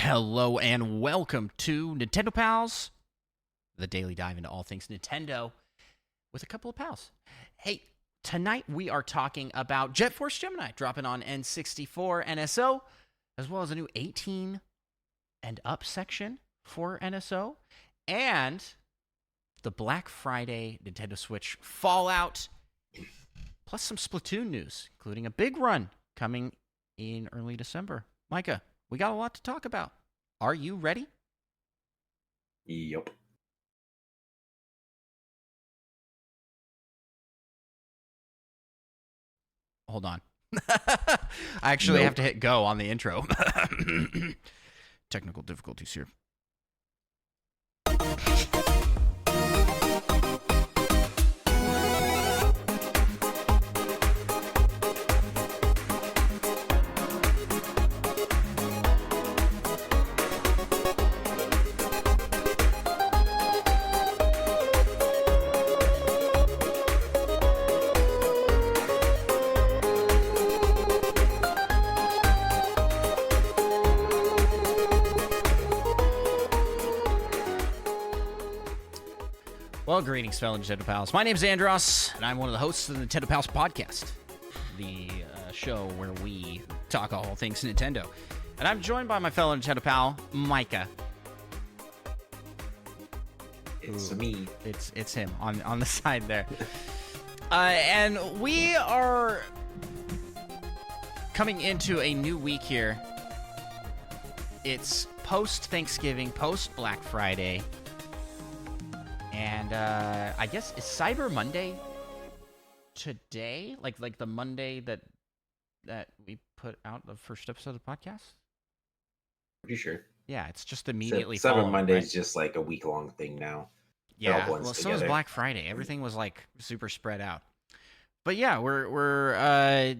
Hello and welcome to Nintendo Pals, the daily dive into all things Nintendo with a couple of pals. Hey, tonight we are talking about Jet Force Gemini dropping on N64 NSO, as well as a new 18 and up section for NSO, and the Black Friday Nintendo Switch Fallout, plus some Splatoon news, including a BigRun coming in early December. Micah, we got a lot to talk about. Are you ready? Yep. Hold on. I actually have to hit go on the intro. Technical difficulties here. Well, greetings, fellow Nintendo Pals. My name is Andros, and I'm one of the hosts of the Nintendo Pals podcast, the show where we talk all things Nintendo. And I'm joined by my fellow Nintendo pal, Micah. It's me. It's him on the side there. And we are coming into a new week here. It's post-Thanksgiving, post-Black Friday. And I guess it's Cyber Monday today, like the Monday that we put out the first episode of the podcast. Pretty sure. Yeah, it's just immediately. Cyber Monday right? is just like a week-long thing now. Yeah, well, so is Black Friday. Everything was like super spread out. But yeah, we're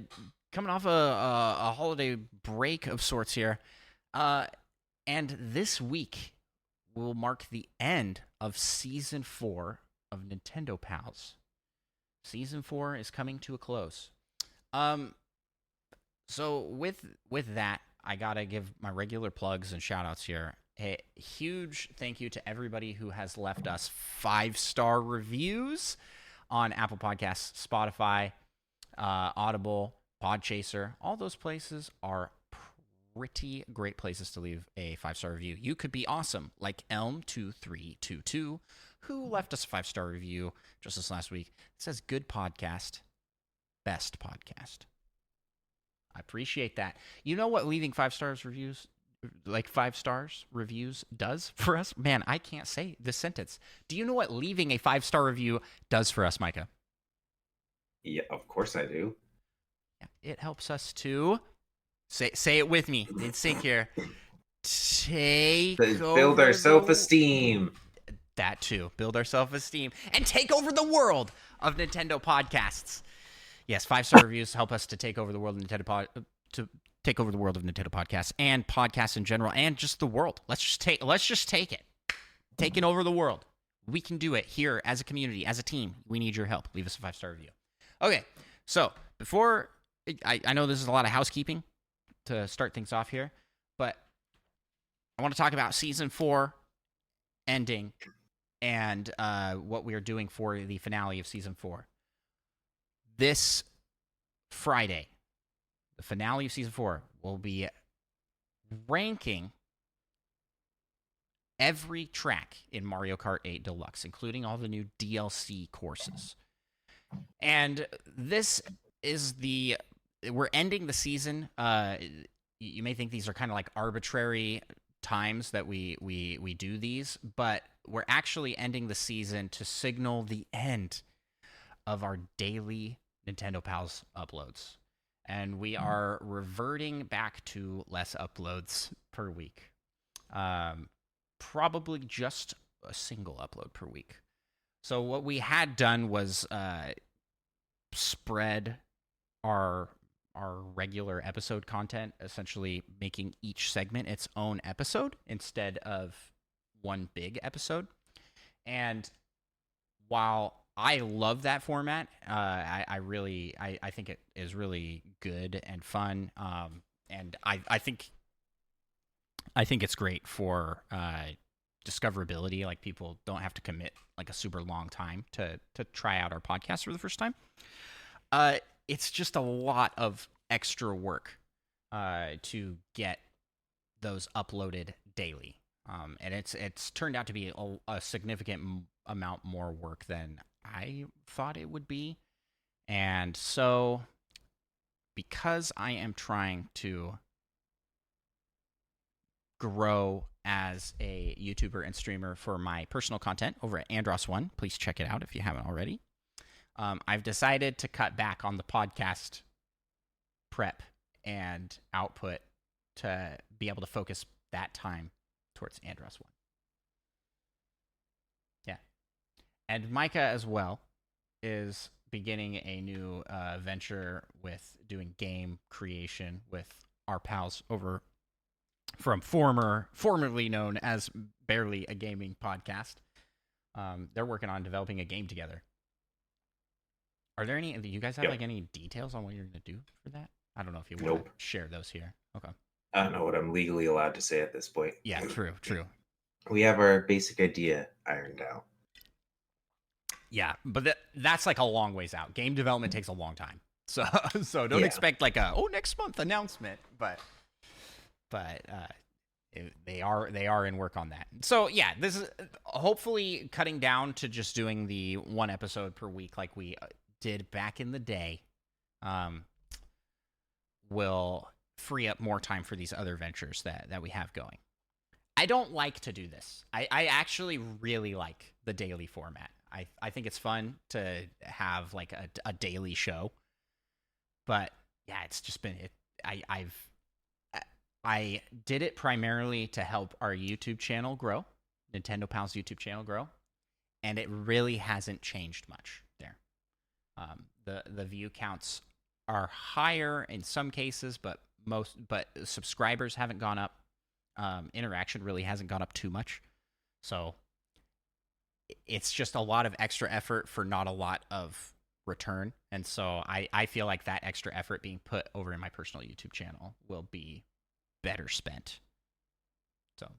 coming off a holiday break of sorts here, and this week will mark the end of Season 4 of Nintendo Pals. Season 4 is coming to a close. So with that, I gotta give my regular plugs and shoutouts here. A huge thank you to everybody who has left us 5-star reviews on Apple Podcasts, Spotify, Audible, Podchaser. All those places are pretty great places to leave a 5-star review. You could be awesome, like Elm2322, who left us a 5-star review just this last week. It says, good podcast, best podcast. I appreciate that. You know what leaving 5-stars reviews, like 5-stars reviews, does for us? Man, I can't say this sentence. Do you know what leaving a 5-star review does for us, Micah? Yeah, of course I do. It helps us to... Say it with me. In sync here. Build our self-esteem. That too. Build our self-esteem. And take over the world of Nintendo podcasts. Yes, 5-star reviews help us to take over the world of Nintendo take over the world of Nintendo podcasts and podcasts in general and just the world. Let's just take it. Taking over the world. We can do it here as a community, as a team. We need your help. Leave us a 5-star review. Okay, so before I know this is a lot of housekeeping to start things off here, but I want to talk about Season 4 ending and what we are doing for the finale of Season 4. This Friday, the finale of Season 4 will be ranking every track in Mario Kart 8 Deluxe, including all the new DLC courses. And this is we're ending the season. You may think these are kind of like arbitrary times that we do these, but we're actually ending the season to signal the end of our daily Nintendo Pals uploads. And we are reverting back to less uploads per week. Probably just a single upload per week. So what we had done was spread our regular episode content, essentially making each segment its own episode instead of one big episode. And while I love that format, I think it is really good and fun. And I think I think it's great for discoverability. Like, people don't have to commit like a super long time to try out our podcast for the first time. It's just a lot of extra work to get those uploaded daily, and it's turned out to be a significant amount more work than I thought it would be. And so, because I am trying to grow as a YouTuber and streamer for my personal content over at Andros1, please check it out if you haven't already. I've decided to cut back on the podcast prep and output to be able to focus that time towards Andros1. Yeah. And Micah as well is beginning a new venture with doing game creation with our pals over from formerly known as Barely a Gaming Podcast. They're working on developing a game together. Are there any? Do you guys have like any details on what you're going to do for that? I don't know if you want to share those here. Okay. I don't know what I'm legally allowed to say at this point. Yeah, true. We have our basic idea ironed out. Yeah, but that's like a long ways out. Game development takes a long time. So don't expect like a next month announcement, but they are in work on that. So yeah, this is hopefully cutting down to just doing the one episode per week like we did back in the day. Will free up more time for these other ventures that we have going. I don't like to do this. I actually really like the daily format. I think it's fun to have like a daily show. But yeah, it's just been I did it primarily to help our YouTube channel grow, Nintendo Pals YouTube channel grow, and it really hasn't changed much there. The view counts are higher in some cases, but subscribers haven't gone up. Interaction really hasn't gone up too much. So it's just a lot of extra effort for not a lot of return. And so I feel like that extra effort being put over in my personal YouTube channel will be better spent. So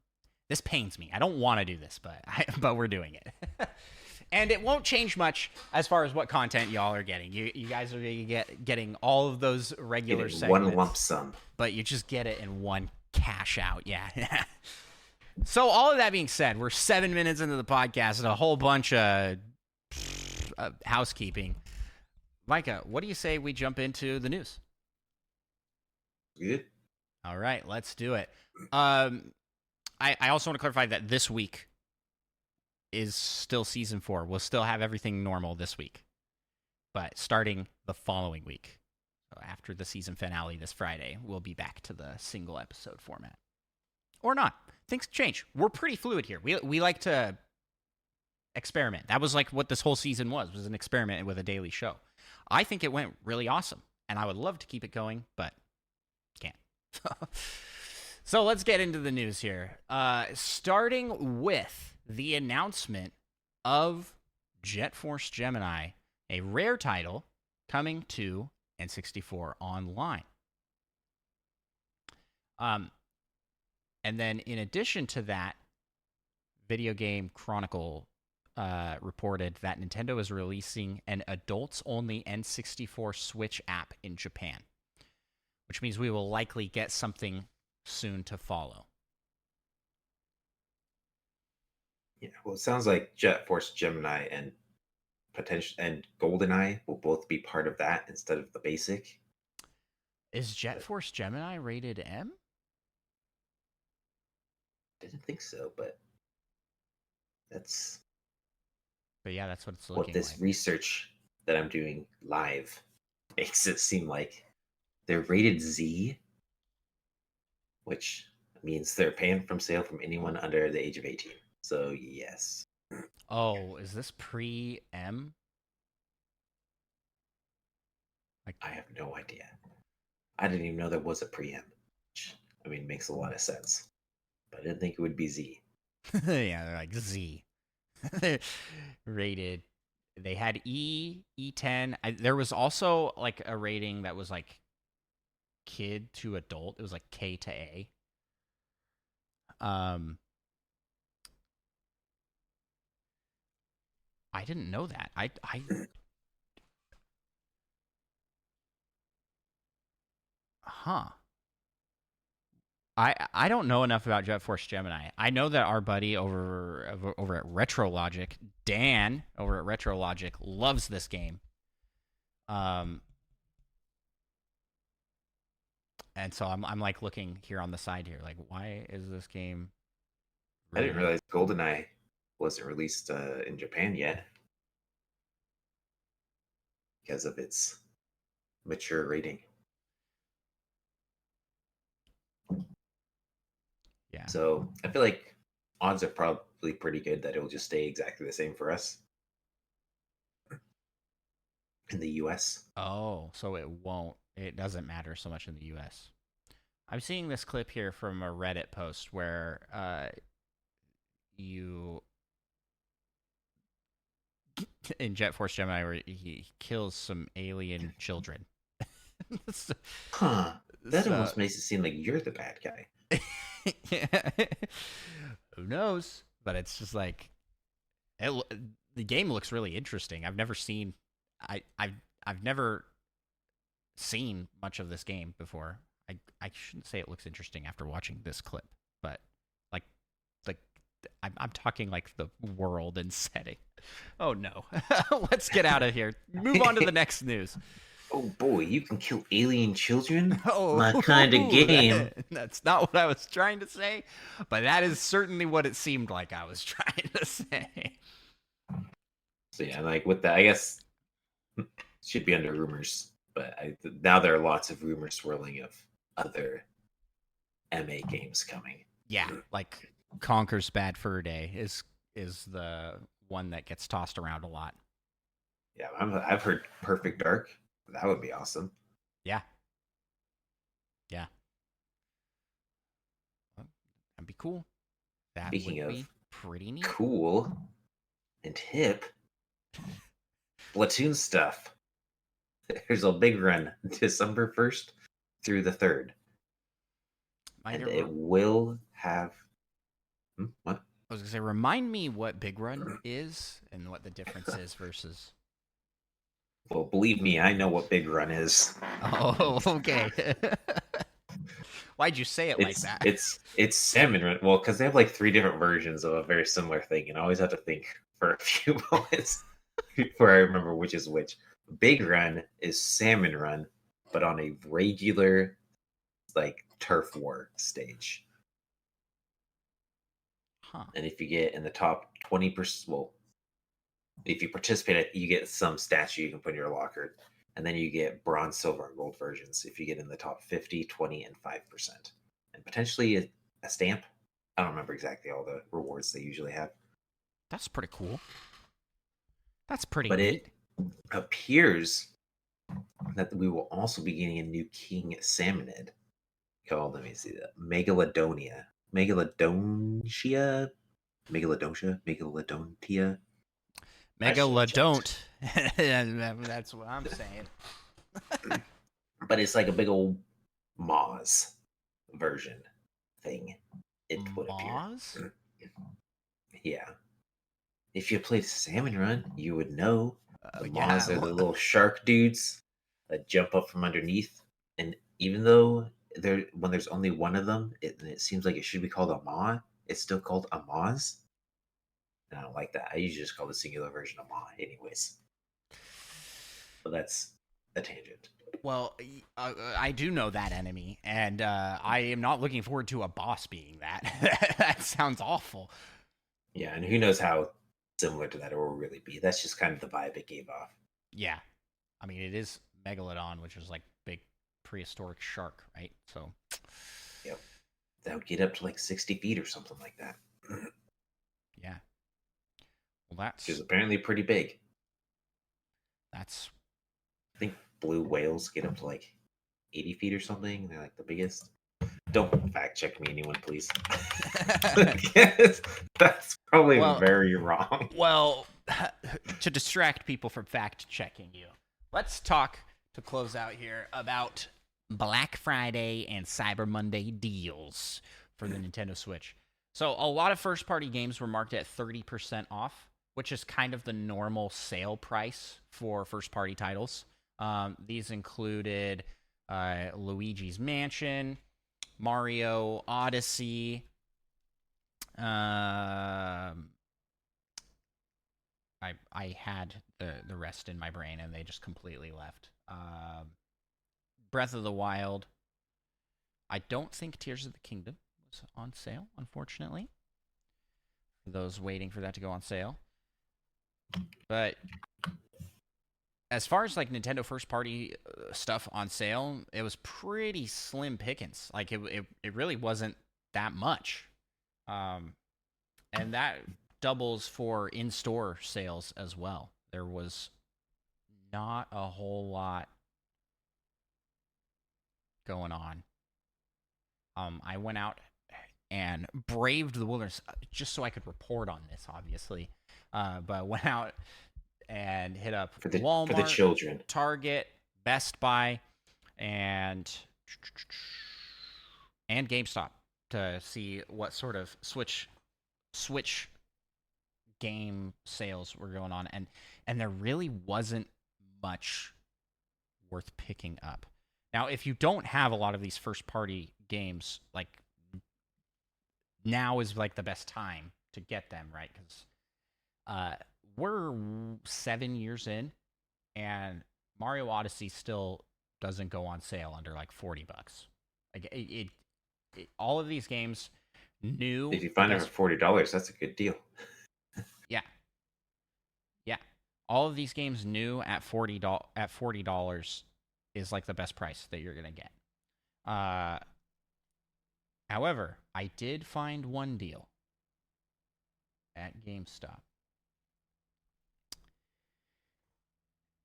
this pains me. I don't want to do this, but we're doing it. And it won't change much as far as what content y'all are getting. You guys are getting all of those regular segments. One lump sum. But you just get it in one cash out. Yeah. So all of that being said, we're 7 minutes into the podcast and a whole bunch of housekeeping. Micah, what do you say we jump into the news? Good. All right, let's do it. I also want to clarify that this week is still season 4. We'll still have everything normal this week, but starting the following week, so after the season finale this Friday, we'll be back to the single episode format. Or not. Things change. We're pretty fluid here. We like to experiment. That was like what this whole season was an experiment with a daily show. I think it went really awesome, and I would love to keep it going, but can't. So let's get into the news here. Starting with the announcement of Jet Force Gemini, a rare title coming to N64 Online. And then in addition to that, Video Game Chronicle reported that Nintendo is releasing an adults-only N64 Switch app in Japan, which means we will likely get something soon to follow. Yeah, well, it sounds like Jet Force Gemini and GoldenEye will both be part of that instead of the basic. Is Jet Force Gemini rated M? Didn't think so, but that's. But yeah, that's what it's looking like. What this research that I'm doing live makes it seem like they're rated Z, which means they're banned from sale from anyone under the age of 18. So yes. Oh, is this pre-M? I have no idea. I didn't even know there was a pre-M. Which, I mean, makes a lot of sense. But I didn't think it would be Z. Yeah, they're like Z. Rated. They had E10. There was also like a rating that was like kid to adult. It was like K to A. I didn't know that. Huh. I don't know enough about Jet Force Gemini. I know that our buddy over at RetroLogic, Dan over at RetroLogic, loves this game. And so I'm like looking here on the side here, like, why is this game? I didn't realize GoldenEye wasn't released in Japan yet because of its mature rating. Yeah. So I feel like odds are probably pretty good that it'll just stay exactly the same for us in the US. Oh, so it won't. It doesn't matter so much in the U.S. I'm seeing this clip here from a Reddit post where you in Jet Force Gemini where he kills some alien children. Huh. That almost makes it seem like you're the bad guy. Yeah. Who knows? But it's just like the game looks really interesting. I've never seen I've never seen much of this game before. I shouldn't say it looks interesting after watching this clip, but like I'm talking like the world and setting. Oh no. Let's get out of here. Move on to the next news. Oh boy, you can kill alien children? Oh, My kind of game. That's not what I was trying to say, but that is certainly what it seemed like I was trying to say. So yeah, like with that, I guess should be under rumors, but now there are lots of rumors swirling of other MA games coming. Yeah, like Conker's Bad Fur Day is the one that gets tossed around a lot. Yeah, I've heard Perfect Dark. That would be awesome. Yeah. Yeah. Well, that'd be cool. That Speaking would of be pretty neat. Cool and hip, Splatoon stuff. There's a big run December 1st through the 3rd. And it will have... What? I was going to say, remind me what BigRun is and what the difference is versus... Well, believe me, I know what BigRun is. Oh, okay. Why'd you say it like that? It's Salmon Run. Well, because they have like 3 different versions of a very similar thing, and I always have to think for a few moments before I remember which is which. Big Run is Salmon Run, but on a regular, like, turf war stage. Huh. And if you get in the top 20%, well, if you participate, you get some statue you can put in your locker. And then you get bronze, silver, and gold versions if you get in the top 50, 20, and 5%. And potentially a stamp. I don't remember exactly all the rewards they usually have. That's pretty cool. That's pretty But neat. It appears that we will also be getting a new King Salmonid called, let me see that, Megalodontia. Megalodontia? Megalodont. That's what I'm saying. But it's like a big old Moz version thing. It would Moz? appear. Yeah. If you played Salmon Run, you would know. The Moz are the little shark dudes that jump up from underneath. And even though when there's only one of them, it seems like it should be called a Maw, it's still called a Moz. And I don't like that. I usually just call the singular version a Maw anyways. But that's a tangent. Well, I do know that enemy, and I am not looking forward to a boss being that. That sounds awful. Yeah, and who knows how similar to that it will really be. That's just kind of the vibe it gave off. Yeah. I mean, it is Megalodon, which is like big prehistoric shark, right? So. Yep. That would get up to like 60 feet or something like that. Yeah. Well, that's... Which is apparently pretty big. That's... I think blue whales get up to like 80 feet or something. They're like the biggest. Don't fact check me, anyone, please. That's probably very wrong. Well, to distract people from fact checking you, let's talk to close out here about Black Friday and Cyber Monday deals for the Nintendo Switch. So a lot of first-party games were marked at 30% off, which is kind of the normal sale price for first-party titles. These included Luigi's Mansion, Mario Odyssey. I had the rest in my brain and they just completely left. Breath of the Wild. I don't think Tears of the Kingdom was on sale, unfortunately. For those waiting for that to go on sale. But as far as like Nintendo first party stuff on sale, it was pretty slim pickings. Like it really wasn't that much. And that doubles for in-store sales as well. There was not a whole lot going on. I went out and braved the wilderness just so I could report on this, obviously. But went out and hit up Walmart, for the children, Target, Best Buy, and GameStop to see what sort of Switch game sales were going on, and there really wasn't much worth picking up. Now, if you don't have a lot of these first party games, like now is like the best time to get them, right? Because we're 7 years in, and Mario Odyssey still doesn't go on sale under like $40. Like it all of these games new. If you find them for $40, that's a good deal. Yeah. All of these games new at $40 is like the best price that you're gonna get. However, I did find one deal at GameStop.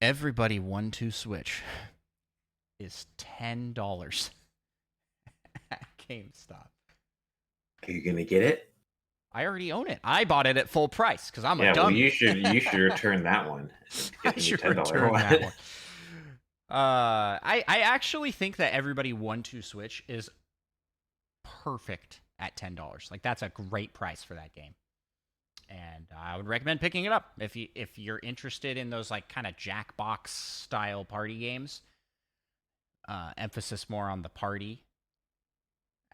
Everybody 1-2 Switch is $10 at GameStop. Are you gonna get it? I already own it. I bought it at full price because I'm a dummy. Well, you should return that one. I should return that one. I actually think that everybody 1-2 Switch is perfect at $10. Like that's a great price for that game, and I would recommend picking it up if you're interested in those like kind of Jackbox style party games. Emphasis more on the party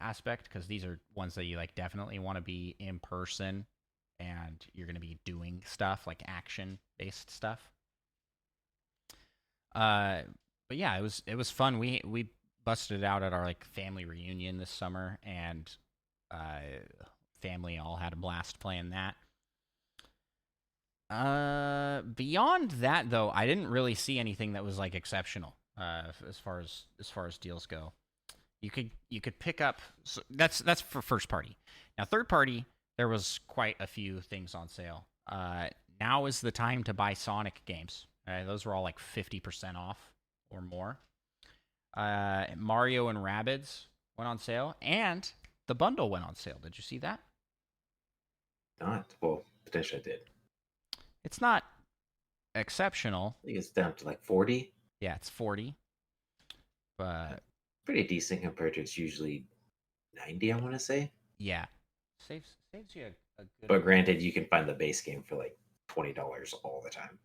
aspect because these are ones that you like definitely want to be in person and you're going to be doing stuff like action based stuff. But yeah, it was fun. We busted it out at our like family reunion this summer, and family all had a blast playing that. Beyond that though, I didn't really see anything that was like exceptional as far as deals go. You could pick up. So that's for first party. Now third party, there was quite a few things on sale. Now is the time to buy Sonic games. Those were all like 50% off or more. Mario and Rabbids went on sale, and the bundle went on sale. Did you see that? Not well, potentially I did. It's not exceptional. I think it's down to like 40. Yeah, it's 40. But pretty decent compared to it's usually 90, I want to say. Yeah. Saves you a good... But granted, you can find the base game for like $20 all the time.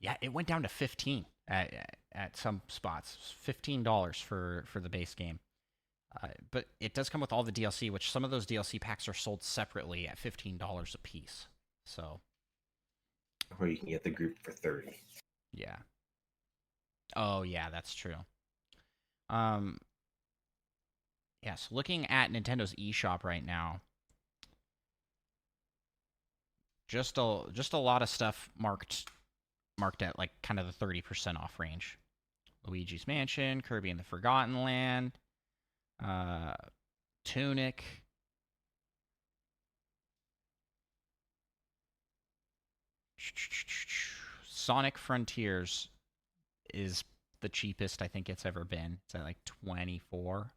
Yeah, it went down to 15 at some spots. $15 for the base game. But it does come with all the DLC, which some of those DLC packs are sold separately at $15 a piece. So, or you can get the group for 30. Yeah. Oh, yeah, that's true. Yes, looking at Nintendo's eShop right now, just a lot of stuff marked at like kind of the 30% off range. Luigi's Mansion, Kirby and the Forgotten Land, Tunic. Sonic Frontiers is the cheapest I think it's ever been. It's at like 24,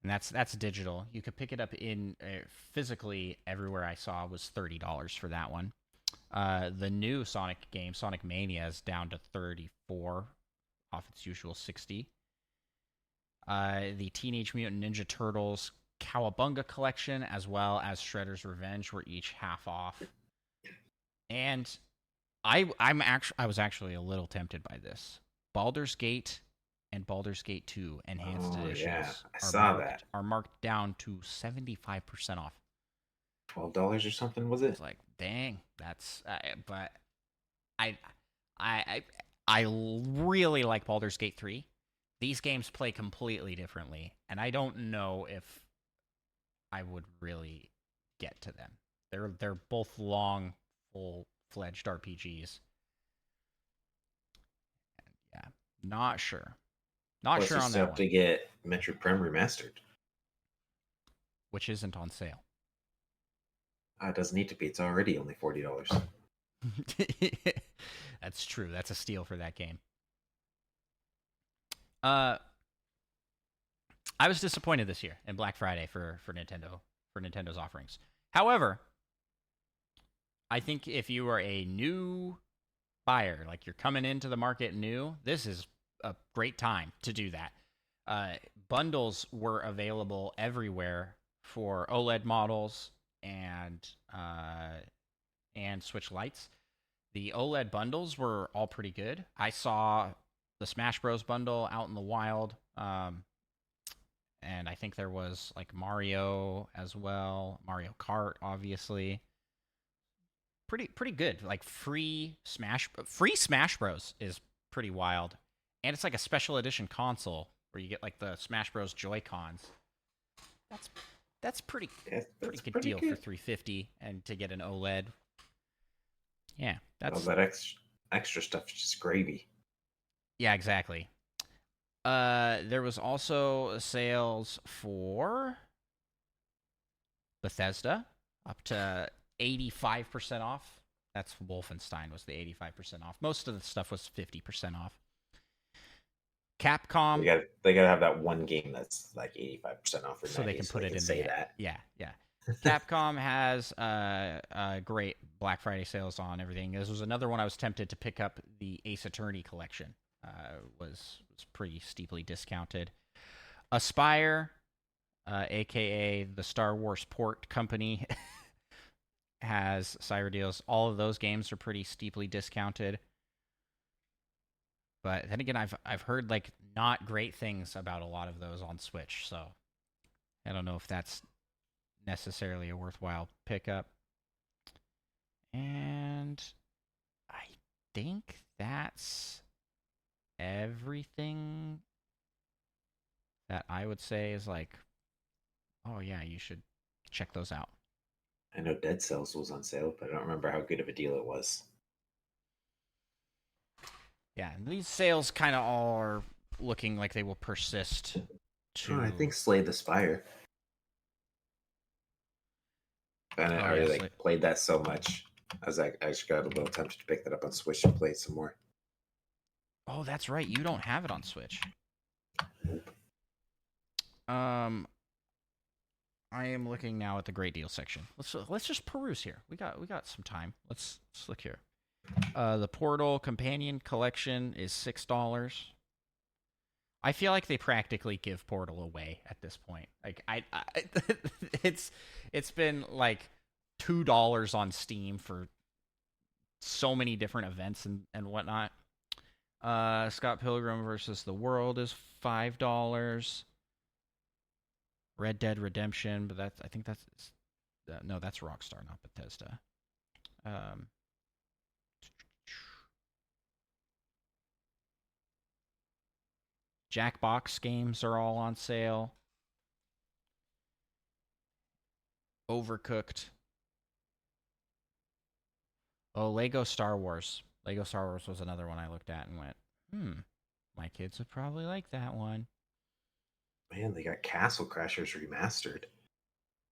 and that's digital. You could pick it up in physically everywhere I saw was $30 for that one. The new Sonic game, Sonic Mania, is down to 34 off its usual 60. The Teenage Mutant Ninja Turtles Cowabunga Collection as well as Shredder's Revenge were each half off. And I was actually a little tempted by this. Baldur's Gate and Baldur's Gate 2 enhanced editions I saw that. are marked down to 75% off. $12 or something, was it? It's like, dang, that's but I I really like Baldur's Gate 3. These games play completely differently, and I don't know if I would really get to them. They're both long, full-fledged RPGs. Yeah, not sure. Not Plus, sure you on still that have one. to get Metroid Prime Remastered. Which isn't on sale. It doesn't need to be. It's already only $40. That's true. That's a steal for that game. I was disappointed this year in Black Friday for Nintendo's offerings. However, I think if you are a new buyer, like you're coming into the market new, this is a great time to do that. Bundles were available everywhere for OLED models and Switch Lites. The OLED bundles were all pretty good. I saw the Smash Bros. Bundle out in the wild, and I think there was like Mario as well, Mario Kart, obviously. Pretty good. Like free Smash Bros. Is pretty wild, and it's like a special edition console where you get like the Smash Bros. Joy Cons. That's pretty good deal for $350 and to get an OLED. Yeah, all that extra stuff is just gravy. Yeah, exactly. There was also sales for Bethesda up to 85% off. That's Wolfenstein was the 85% off. Most of the stuff was 50% off. Capcom, they gotta have that one game that's like 85% off, so they can put it in. Say that. Yeah. Capcom has great Black Friday sales on everything. This was another one I was tempted to pick up. The Ace Attorney collection was pretty steeply discounted. Aspire, aka the Star Wars port company, has cyber deals. All of those games are pretty steeply discounted. But then again, I've heard like not great things about a lot of those on Switch, so I don't know if that's necessarily a worthwhile pickup. And I think that's everything that I would say is like, oh yeah, you should check those out. I know Dead Cells was on sale, but I don't remember how good of a deal it was. Yeah, and these sales kind of all are looking like they will persist. I think Slay the Spire. And I already played that so much. I just got a little tempted to pick that up on Switch and play it some more. Oh, that's right. You don't have it on Switch. Nope. I am looking now at the great deal section. Let's just peruse here. We got some time. Let's look here. The Portal Companion Collection is $6. I feel like they practically give Portal away at this point. Like I it's been like $2 on Steam for so many different events and whatnot. Scott Pilgrim versus the World is $5. Red Dead Redemption, but that's Rockstar, not Bethesda. Jackbox games are all on sale. Overcooked. Oh, Lego Star Wars. Lego Star Wars was another one I looked at and went, my kids would probably like that one. Man, they got Castle Crashers remastered.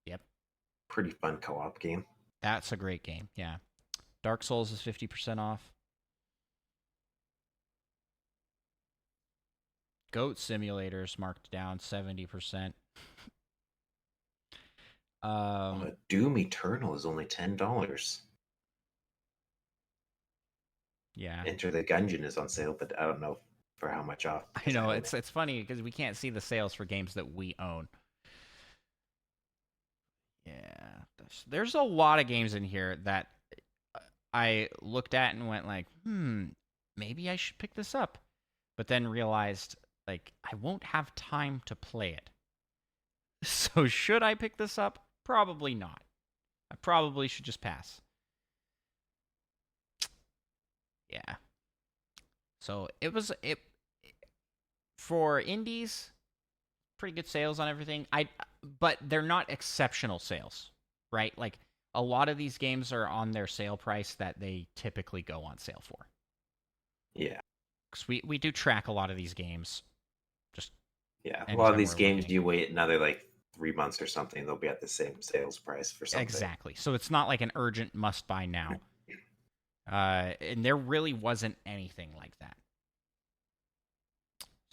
Yep. Pretty fun co-op game. That's a great game, yeah. Dark Souls is 50% off. Goat Simulator's marked down 70%. Doom Eternal is only $10. Yeah. Enter the Gungeon is on sale, but I don't know for how much off. I know it's funny because we can't see the sales for games that we own. there's a lot of games in here that I looked at and went like, maybe I should pick this up. But then realized, like, I won't have time to play it. So should I pick this up? Probably not. I probably should just pass. Yeah. So it for indies, pretty good sales on everything. But they're not exceptional sales, right? Like, a lot of these games are on their sale price that they typically go on sale for. Yeah. Because we do track a lot of these games. A lot of these games, you wait another like 3 months or something, they'll be at the same sales price for something. Exactly. So it's not like an urgent must buy now. And there really wasn't anything like that.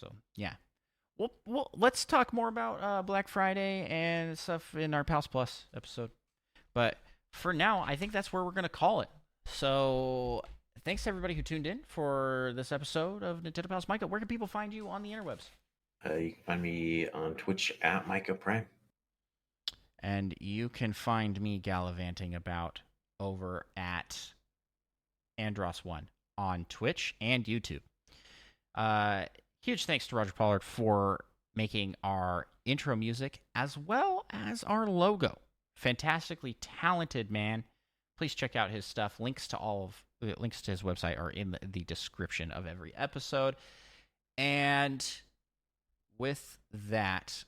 So yeah. Well, let's talk more about Black Friday and stuff in our Pals Plus episode. But for now, I think that's where we're going to call it. So thanks to everybody who tuned in for this episode of Nintendo Pals. Micah, where can people find you on the interwebs? You can find me on Twitch at Micah Prime. And you can find me gallivanting about over at Andros1 on Twitch and YouTube. Huge thanks to Roger Pollard for making our intro music as well as our logo. Fantastically talented man. Please check out his stuff. Links to his website are in the description of every episode. And with that,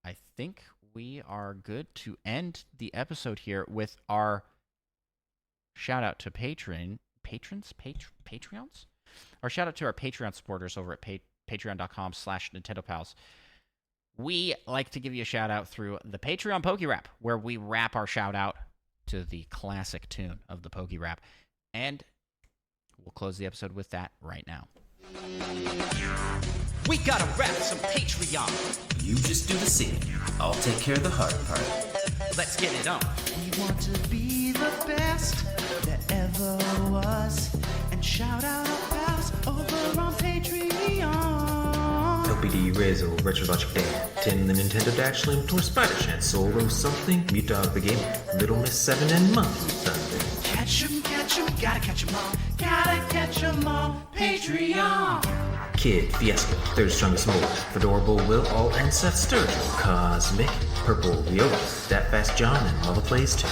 I think we are good to end the episode here with our shout out to Patreons? Our shout out to our Patreon supporters over at patreon.com/NintendoPals. We like to give you a shout out through the Patreon Poke Rap, where we wrap our shout out to the classic tune of the Poke Rap. And we'll close the episode with that right now. We gotta rap some Patreon. You just do the singing. I'll take care of the hard part. Let's get it on. We want to be the best that ever was. And shout out our pals over on Patreon. LPD, Rizzo, Retro Logic Band, Tim the Nintendo Dash Slim, Tor Spider Chan, Solo something, Mute Dog the Game, Little Miss 7 and Monkey Thunder. Catch 'em, gotta catch 'em all. Gotta catch 'em all. Patreon. Kid, Fiasco, Third Strongest Mole, Fedorable Will, All and Seth Sturgill, Cosmic, Purple Viola, That Fast John, and Mother Plays too.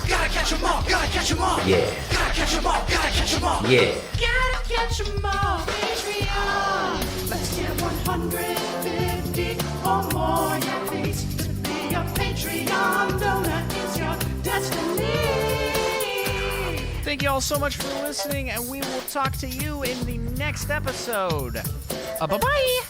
Gotta catch 'em all. Gotta catch 'em all. Yeah. Gotta catch 'em all. Gotta catch 'em all. Yeah. Gotta catch 'em all. Patreon. Let's get 150 or more. Yeah, please to be a Patreon donor is your destiny. Thank you all so much for listening, and we will talk to you in the next episode. Bye-bye!